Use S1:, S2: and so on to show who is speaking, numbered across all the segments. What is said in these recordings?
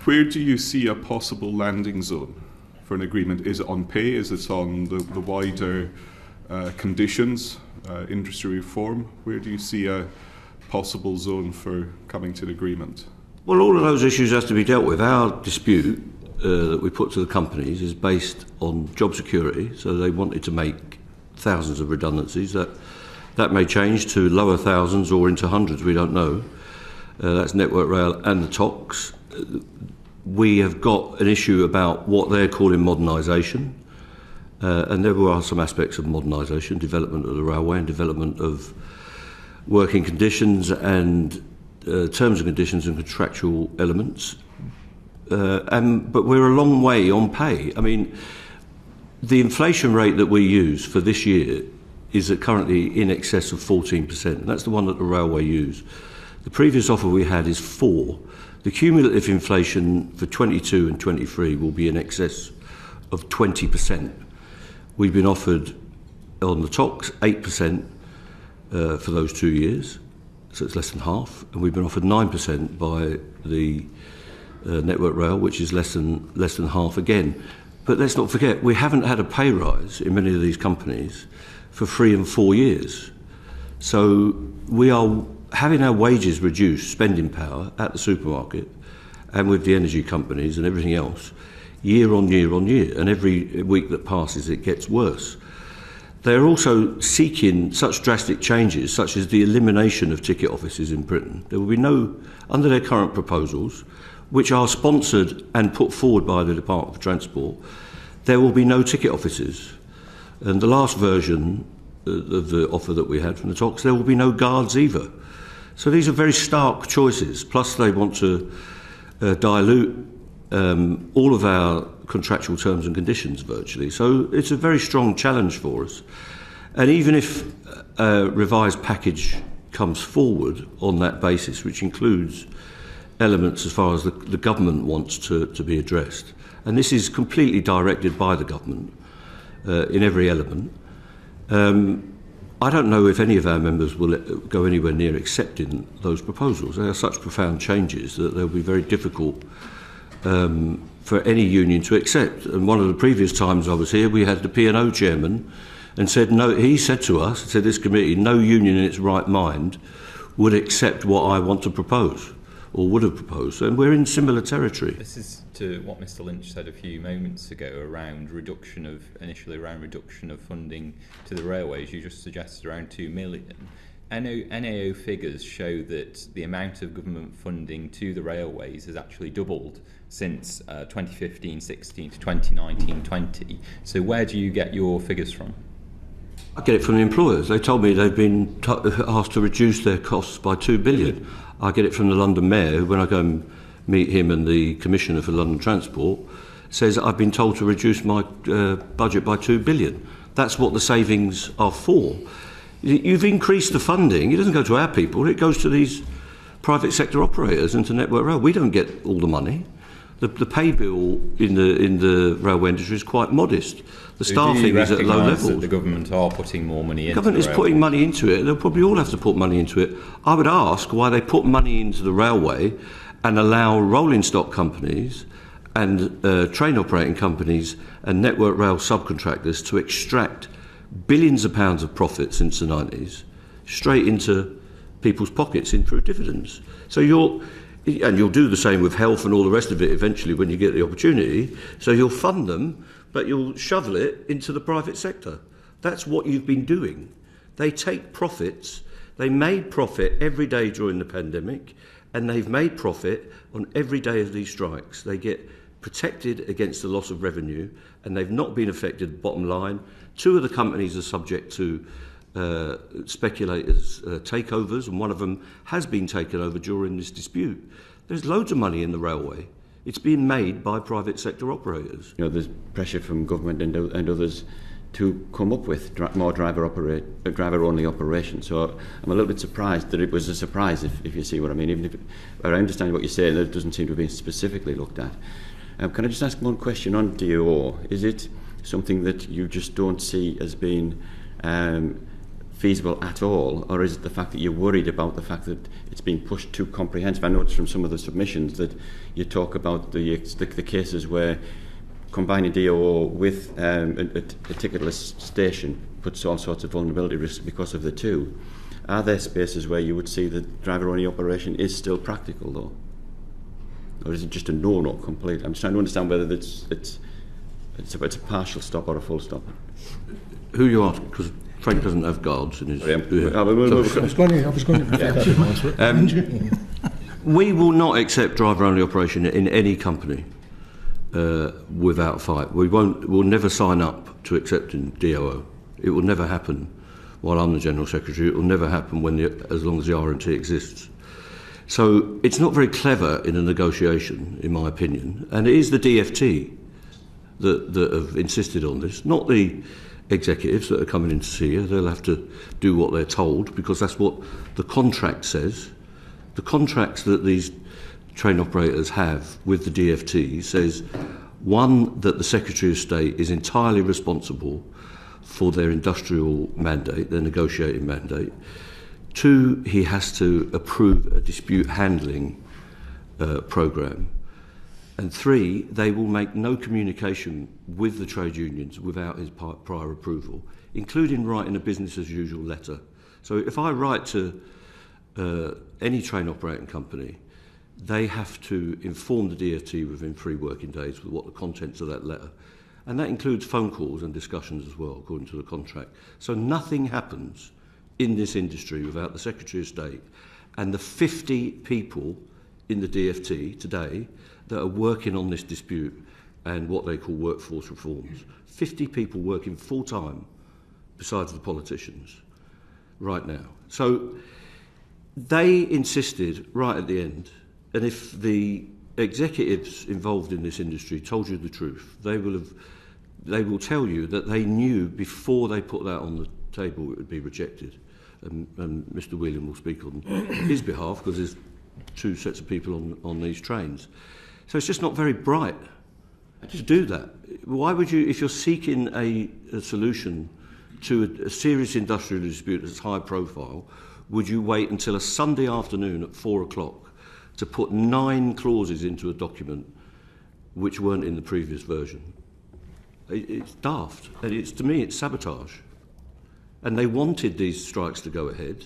S1: Where do you see a possible landing zone for an agreement? Is it on pay? Is it on the wider conditions, industry reform? Where do you see a possible zone for coming to an agreement?
S2: Well, all of those issues have to be dealt with. Our dispute that we put to the companies is based on job security, so they wanted to make thousands of redundancies. That may change to lower thousands or into hundreds, we don't know. That's Network Rail and the TOCs. We have got an issue about what they're calling modernisation, and there are some aspects of modernisation, development of the railway and development of working conditions and terms and conditions and contractual elements. But we're a long way on pay. I mean, the inflation rate that we use for this year is currently in excess of 14%, and that's the one that the railway use. The previous offer we had is 4%. The cumulative inflation for 22 and 23 will be in excess of 20%. We've been offered on the TOCs 8% for those 2 years, so it's less than half, and we've been offered 9% by the Network Rail, which is less than half again. But let's not forget, we haven't had a pay rise in many of these companies for 3 and 4 years. So we are having our wages reduced, spending power at the supermarket and with the energy companies and everything else, year on year on year, and every week that passes it gets worse. They're also seeking such drastic changes, such as the elimination of ticket offices in Britain. There will be no, under their current proposals, which are sponsored and put forward by the Department for Transport, there will be no ticket offices. And the last version of the offer that we had from the TOCs, there will be no guards either. So these are very stark choices. Plus they want to dilute all of our contractual terms and conditions virtually. So it's a very strong challenge for us. And even if a revised package comes forward on that basis, which includes elements as far as the government wants to be addressed, and this is completely directed by the government in every element, I don't know if any of our members will go anywhere near accepting those proposals. They are such profound changes that they'll be very difficult for any union to accept. And one of the previous times I was here, we had the P&O chairman and said, no, he said to us, said this committee, no union in its right mind would accept what I want to propose or would have proposed. And we're in similar territory.
S3: This is to what Mr Lynch said a few moments ago around reduction of funding to the railways. You just suggested around 2 million. NAO figures show that the amount of government funding to the railways has actually doubled since 2015-16 to 2019-20. So where do you get your figures from?
S2: I get it from the employers. They told me they've been asked to reduce their costs by 2 billion. I get it from the London Mayor, when I go and meet him and the Commissioner for London Transport, says I've been told to reduce my budget by 2 billion. That's what the savings are for. You've increased the funding. It doesn't go to our people. It goes to these private sector operators and to Network Rail. We don't get all the money. The pay bill in the railway industry is quite modest. The staffing is at low levels.
S3: That the government are putting more money into
S2: the government is putting money into it. They'll probably all have to put money into it. I would ask why they put money into the railway and allow rolling stock companies and train operating companies and Network Rail subcontractors to extract billions of pounds of profit since the 90s straight into people's pockets in through dividends. So you'll do the same with health and all the rest of it eventually when you get the opportunity. So you'll fund them, but you'll shovel it into the private sector. That's what you've been doing. They take profits. They made profit every day during the pandemic, and they've made profit on every day of these strikes. They get protected against the loss of revenue, and they've not been affected, bottom line. 2 of the companies are subject to speculators' takeovers, and one of them has been taken over during this dispute. There's loads of money in the railway. It's being made by private sector operators.
S4: You know, there's pressure from government and others to come up with more driver-only operations. So I'm a little bit surprised that it was a surprise, if you see what I mean. Even if I understand what you're saying, that it doesn't seem to have been specifically looked at. Can I just ask one question on DO? Is it something that you just don't see as being feasible at all, or is it the fact that you're worried about the fact that it's being pushed too comprehensive? I noticed from some of the submissions that you talk about the cases where combining DOO with a ticketless station puts all sorts of vulnerability risks because of the two. Are there spaces where you would see that driver-only operation is still practical, though? Or is it just a no complete? I'm just trying to understand whether it's a partial stop or a full stop.
S2: Who are you asking? Because Frank doesn't have guards in his...
S5: I was going to
S2: We will not accept driver-only operation in any company without fight. We'll never sign up to accepting DOO. It will never happen while I'm the General Secretary. It will never happen as long as the R&T exists. So it's not very clever in a negotiation, in my opinion, and it is the DFT that have insisted on this, not the executives that are coming in to see you. They'll have to do what they're told because that's what the contract says. The contracts that these train operators have with the DFT says, one, that the Secretary of State is entirely responsible for their industrial mandate, their negotiating mandate. Two, he has to approve a dispute handling programme. And three, they will make no communication with the trade unions without his prior approval, including writing a business-as-usual letter. So if I write to any train operating company, they have to inform the DFT within 3 working days with what the contents of that letter. And that includes phone calls and discussions as well, according to the contract. So nothing happens in this industry without the Secretary of State and the 50 people in the DFT today that are working on this dispute and what they call workforce reforms. 50 people working full-time besides the politicians right now. So they insisted right at the end, and if the executives involved in this industry told you the truth, they will tell you that they knew before they put that on the table it would be rejected. And Mr. Whelan will speak on his behalf because there's 2 sets of people on these trains. So it's just not very bright to do that. Why would you, if you're seeking a solution to a serious industrial dispute that's high profile, would you wait until a Sunday afternoon at 4 o'clock to put 9 clauses into a document which weren't in the previous version? It's daft, and to me it's sabotage. And they wanted these strikes to go ahead.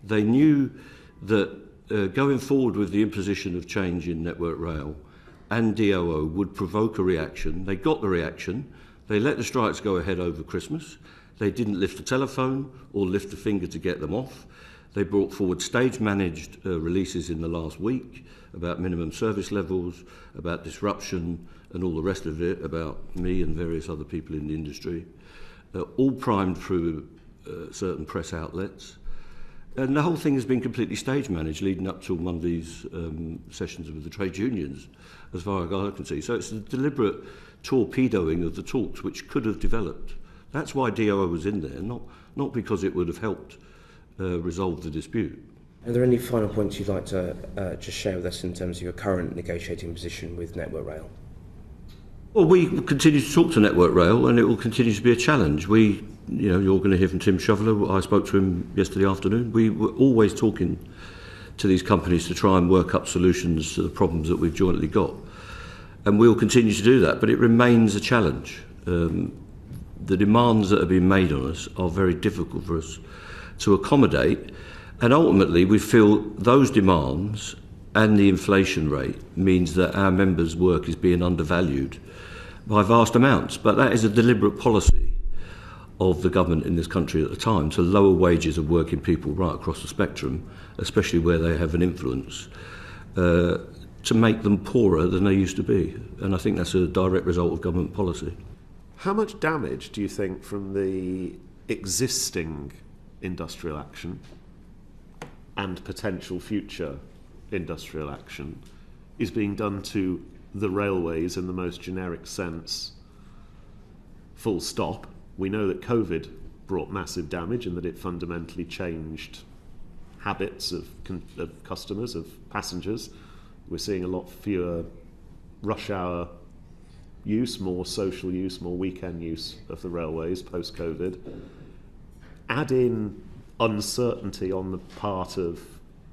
S2: They knew that going forward with the imposition of change in Network Rail and DOO would provoke a reaction. They got the reaction. They let the strikes go ahead over Christmas. They didn't lift a telephone or lift a finger to get them off. They brought forward stage-managed releases in the last week about minimum service levels, about disruption and all the rest of it, about me and various other people in the industry, all primed through certain press outlets. And the whole thing has been completely stage-managed leading up till Monday's sessions with the trade unions, as far as I can see. So it's a deliberate torpedoing of the talks which could have developed. That's why DOO was in there, not because it would have helped resolve the dispute.
S6: Are there any final points you'd like to just share with us in terms of your current negotiating position with Network Rail?
S2: Well, we continue to talk to Network Rail, and it will continue to be a challenge. You're going to hear from Tim Shoveler. I spoke to him yesterday afternoon. We were always talking to these companies to try and work up solutions to the problems that we've jointly got. And we'll continue to do that, but it remains a challenge. The demands that are being made on us are very difficult for us to accommodate, and ultimately we feel those demands and the inflation rate means that our members' work is being undervalued by vast amounts. But that is a deliberate policy of the government in this country at the time to lower wages of working people right across the spectrum, especially where they have an influence, to make them poorer than they used to be. And I think that's a direct result of government policy.
S5: How much damage do you think from the existing industrial action and potential future industrial action is being done to the railways in the most generic sense, full stop? We know that COVID brought massive damage and that it fundamentally changed habits of customers, of passengers. We're seeing a lot fewer rush hour use, more social use, more weekend use of the railways post-COVID. Add in uncertainty on the part of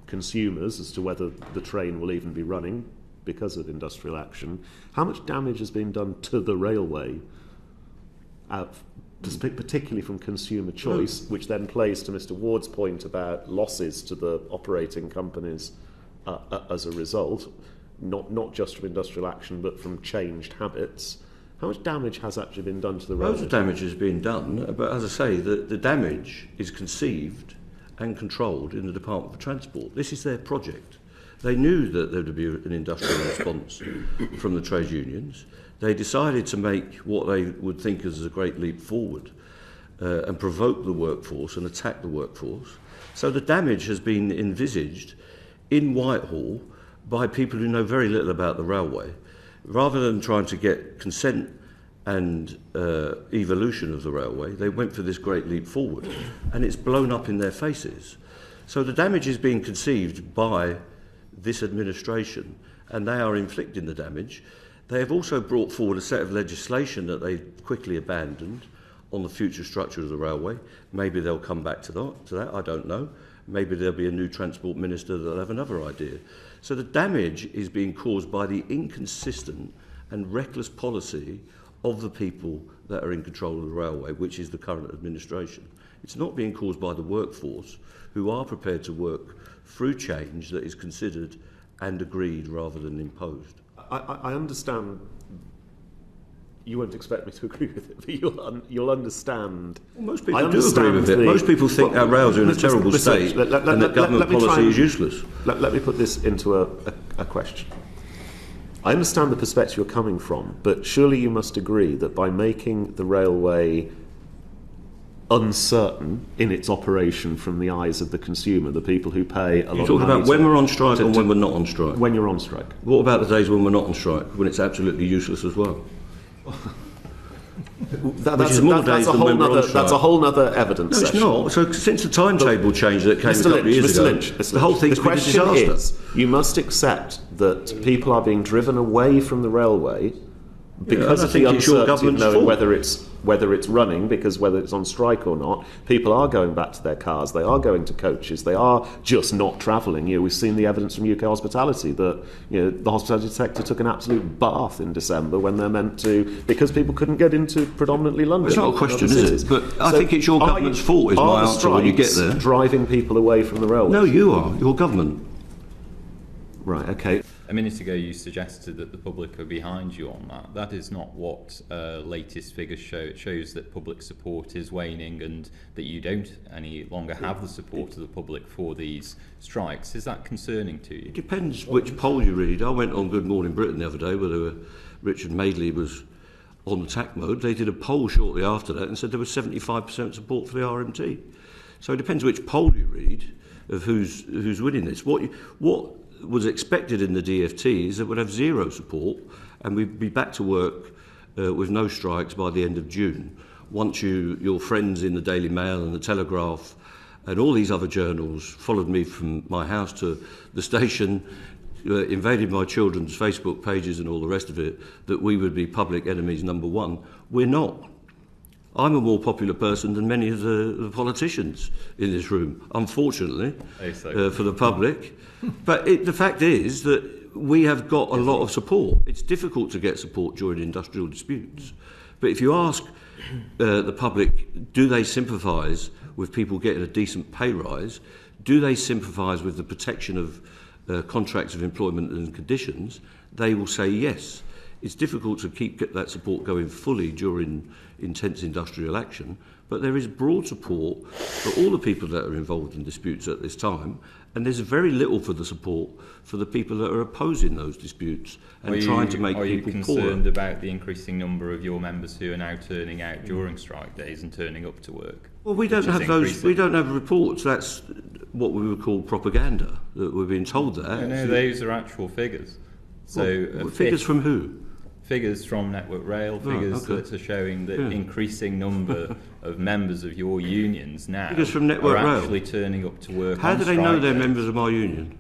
S5: consumers as to whether the train will even be running because of industrial action. How much damage has been done to the railway, particularly from consumer choice, which then plays to Mr. Ward's point about losses to the operating companies as a result, not just from industrial action but from changed habits? How much damage has actually been done to the railway?
S2: Loads of damage has been done, but as I say, the damage is conceived and controlled in the Department for Transport. This is their project. They knew that there would be an industrial response from the trade unions. They decided to make what they would think as a great leap forward and provoke the workforce and attack the workforce. So the damage has been envisaged in Whitehall by people who know very little about the railway. Rather than trying to get consent and evolution of the railway, they went for this great leap forward, and it's blown up in their faces. So the damage is being conceived by this administration, and they are inflicting the damage. They have also brought forward a set of legislation that they quickly abandoned on the future structure of the railway. Maybe they'll come back to that, I don't know. Maybe there'll be a new transport minister that'll have another idea. So the damage is being caused by the inconsistent and reckless policy of the people that are in control of the railway, which is the current administration. It's not being caused by the workforce, who are prepared to work through change that is considered and agreed rather than imposed.
S5: I understand. You won't expect me to agree with it, but you'll understand.
S2: Well, most people do agree with it. Most people think our rails are in a terrible state and that government policy is useless.
S5: Let me put this into a question. I understand the perspective you're coming from, but surely you must agree that by making the railway uncertain in its operation from the eyes of the consumer, the people who pay a lot of money... You're talking about
S2: when we're on strike and when we're not on strike?
S5: When you're on strike.
S2: What about the days when we're not on strike, when it's absolutely useless as well?
S5: That's a whole other evidence session.
S2: No, it's not. So since the timetable change that came a couple of years ago, the whole thing's been a disaster.
S5: The question is, you must accept that people are being driven away from the railway because of the uncertainty of knowing whether it's running, because whether it's on strike or not, people are going back to their cars, they are going to coaches, they are just not travelling. We've seen the evidence from UK hospitality that the hospitality sector took an absolute bath in December when they're meant to, because people couldn't get into predominantly London.
S2: It's not a question, is it? But I think it's your government's fault, is my answer when you get there.
S5: Driving people away from the railway?
S2: No, you are. Your government.
S5: Right, okay.
S3: A minute ago you suggested that the public are behind you on that. That is not what latest figures show. It shows that public support is waning and that you don't any longer have the support of the public for these strikes. Is that concerning to you?
S2: It depends which poll you read. I went on Good Morning Britain the other day where Richard Madeley was on attack mode. They did a poll shortly after that and said there was 75% support for the RMT. So it depends which poll you read of who's winning this. What was expected in the DFT is that we'd have zero support and we'd be back to work with no strikes by the end of June. Once your friends in the Daily Mail and the Telegraph and all these other journals followed me from my house to the station, invaded my children's Facebook pages and all the rest of it, that we would be public enemies number one. We're not. I'm a more popular person than many of the politicians in this room, unfortunately, for the public. But the fact is that we have got a lot of support. It's difficult to get support during industrial disputes. But if you ask the public, do they sympathise with people getting a decent pay rise? Do they sympathise with the protection of contracts of employment and conditions? They will say yes. It's difficult to keep that support going fully during intense industrial action, but there is broad support for all the people that are involved in disputes at this time, and there's very little for the support for the people that are opposing those disputes and trying to make people poorer. Are you
S3: concerned about the increasing number of your members who are now turning out during strike days and turning up to work?
S2: Well, we don't have those. We don't have reports. That's what we would call propaganda. That we're being told that.
S3: No, those are actual figures. So
S2: figures from who?
S3: Figures from Network Rail, figures that are showing the increasing number of members of your unions now
S2: from Network
S3: are
S2: Rail.
S3: Actually turning up to work.
S2: How
S3: on
S2: do they know they're
S3: days.
S2: members of my union?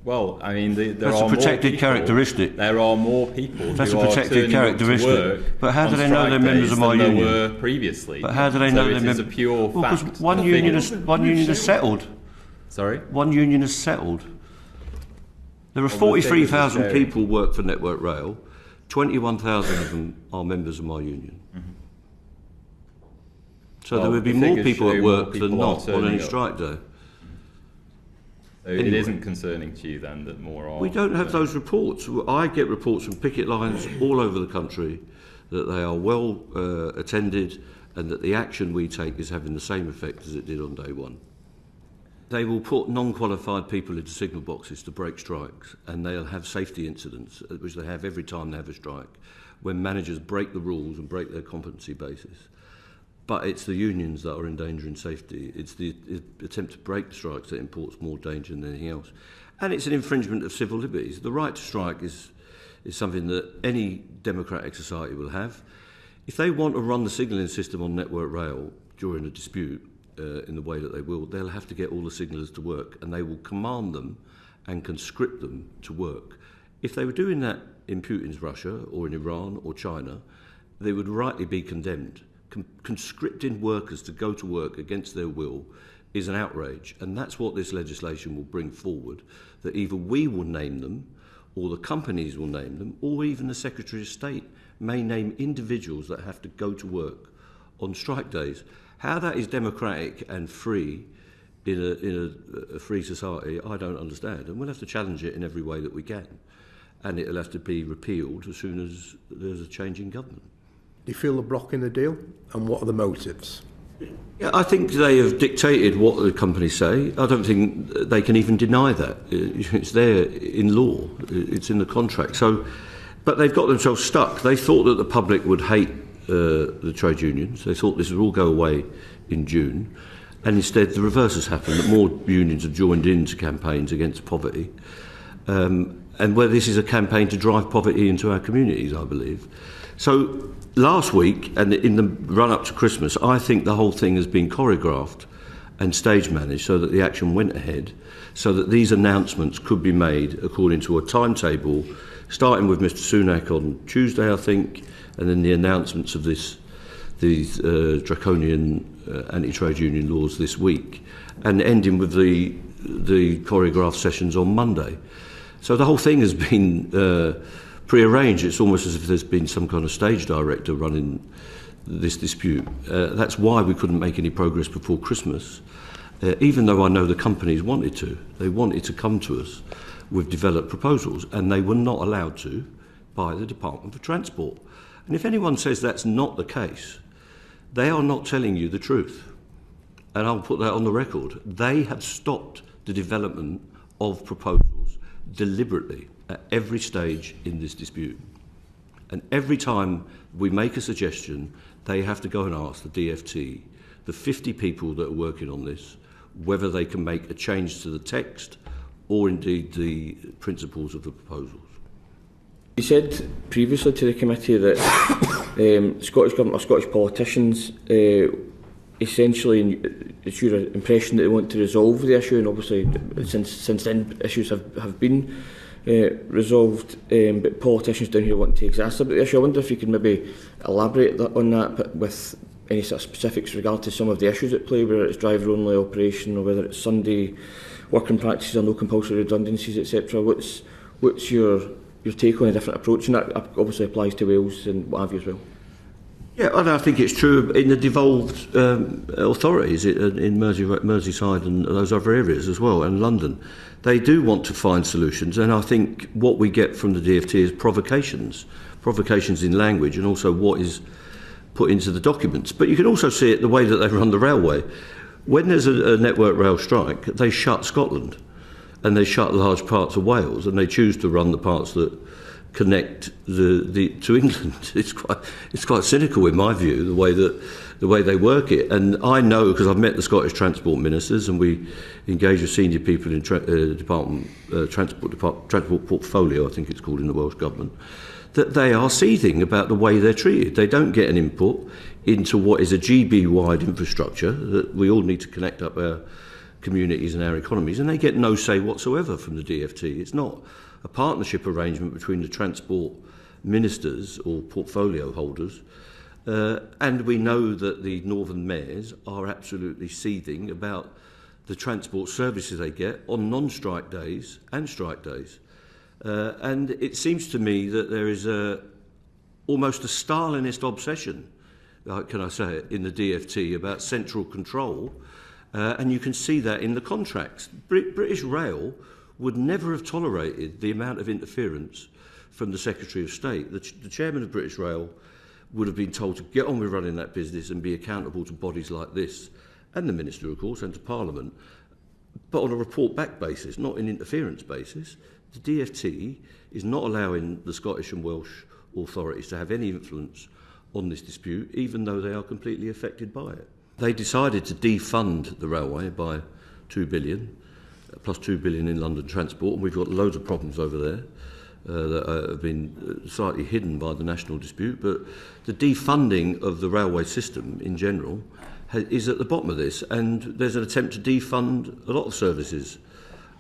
S3: Well, I mean, there
S2: That's
S3: are
S2: a protected
S3: more people,
S2: characteristic.
S3: There are more people
S2: That's
S3: who
S2: a protected
S3: are turning
S2: characteristic.
S3: up to work
S2: But how do
S3: on
S2: they know
S3: strike
S2: they're members
S3: days
S2: of my
S3: than
S2: union?
S3: there were previously.
S2: But how do they know
S3: so
S2: they're
S3: it is a pure fact.
S2: Because one
S3: the
S2: union
S3: figures.
S2: has settled.
S3: Sorry?
S2: One union has settled. There are
S3: Well, the
S2: 43,000
S3: figures are
S2: people work for Network Rail. 21,000 of them are members of my union. So
S3: Well,
S2: there would be
S3: the
S2: more
S3: figures
S2: people
S3: show
S2: at
S3: more
S2: work
S3: people
S2: than
S3: are
S2: not on
S3: turning
S2: any
S3: up.
S2: strike day.
S3: So it
S2: Anyway.
S3: isn't concerning to you then that more are.
S2: We don't have those reports. I get reports from picket lines all over the country that they are well attended and that the action we take is having the same effect as it did on day one. They will put non-qualified people into signal boxes to break strikes, and they'll have safety incidents, which they have every time they have a strike, when managers break the rules and break their competency basis. But it's the unions that are endangering safety. It's the attempt to break strikes that imports more danger than anything else. And it's an infringement of civil liberties. The right to strike is something that any democratic society will have. If they want to run the signalling system on Network Rail during a dispute, in the way that they will, they'll have to get all the signallers to work, and they will command them and conscript them to work. If they were doing that in Putin's Russia or in Iran or China, they would rightly be condemned. Conscripting workers to go to work against their will is an outrage, and that's what this legislation will bring forward, that either we will name them, or the companies will name them, or even the Secretary of State may name individuals that have to go to work on strike days. How that is democratic and free in a free society, I don't understand. And we'll have to challenge it in every way that we can. And it'll have to be repealed as soon as there's a change in government.
S7: Do you feel they're blocking the deal? And what are the motives?
S2: Yeah, I think they have dictated what the companies say. I don't think they can even deny that. It's there in law. It's in the contract. So, but they've got themselves stuck. They thought that the public would hate the trade unions. They thought this would all go away in June, and instead the reverse has happened, that more unions have joined into campaigns against poverty, and where this is a campaign to drive poverty into our communities, I believe. So last week, and in the run-up to Christmas, I think the whole thing has been choreographed and stage managed so that the action went ahead, so that these announcements could be made according to a timetable, starting with Mr Sunak on Tuesday, I think, and then the announcements of these draconian anti-trade union laws this week, and ending with the choreographed sessions on Monday. So the whole thing has been pre-arranged. It's almost as if there's been some kind of stage director running this dispute. That's why we couldn't make any progress before Christmas, even though I know the companies wanted to. They wanted to come to us with developed proposals, and they were not allowed to by the Department for Transport. And if anyone says that's not the case, they are not telling you the truth. And I'll put that on the record. They have stopped the development of proposals deliberately at every stage in this dispute. And every time we make a suggestion, they have to go and ask the DFT, the 50 people that are working on this, whether they can make a change to the text or indeed the principles of the proposals.
S8: You said previously to the committee that Scottish Government or Scottish politicians essentially, it's your impression that they want to resolve the issue, and obviously since then issues have been resolved, but politicians down here want to exacerbate the issue. I wonder if you could maybe elaborate on that, but with any sort of specifics regard to some of the issues at play, whether it's driver-only operation or whether it's Sunday working practices or no compulsory redundancies, etc. What's your take on a different approach? And that obviously applies to Wales and what have you as well.
S2: Yeah, and I think it's true in the devolved authorities in Merseyside and those other areas as well, and London. They do want to find solutions, and I think what we get from the DFT is provocations in language, and also what is put into the documents. But you can also see it the way that they run the railway. When there's a Network Rail strike, they shut Scotland, and they shut large parts of Wales, and they choose to run the parts that connect to England. It's quite cynical in my view, the way they work it. And I know, because I've met the Scottish transport ministers, and we engage with senior people in transport portfolio, I think it's called in the Welsh Government, that they are seething about the way they're treated. They don't get an input into what is a GB-wide infrastructure that we all need to connect up our communities and our economies, and they get no say whatsoever from the DfT. It's not a partnership arrangement between the transport ministers or portfolio holders, and we know that the northern mayors are absolutely seething about the transport services they get on non-strike days and strike days. And it seems to me that there is almost a Stalinist obsession, can I say it, in the DfT about central control, and you can see that in the contracts. British Rail would never have tolerated the amount of interference from the Secretary of State. The chairman of British Rail would have been told to get on with running that business and be accountable to bodies like this, and the Minister, of course, and to Parliament, but on a report-back basis, not an interference basis. The DfT is not allowing the Scottish and Welsh authorities to have any influence on this dispute, even though they are completely affected by it. They decided to defund the railway by 2 billion, plus 2 billion in London Transport, and we've got loads of problems over there that have been slightly hidden by the national dispute, but the defunding of the railway system in general is at the bottom of this, and there's an attempt to defund a lot of services,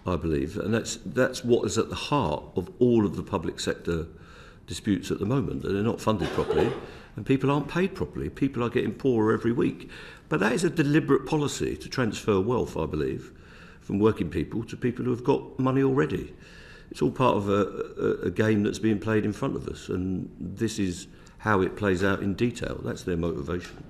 S2: I believe, and that's what is at the heart of all of the public sector disputes at the moment, that they're not funded properly and people aren't paid properly. People are getting poorer every week. But that is a deliberate policy to transfer wealth, I believe, from working people to people who have got money already. It's all part of a game that's being played in front of us, and this is how it plays out in detail. That's their motivation.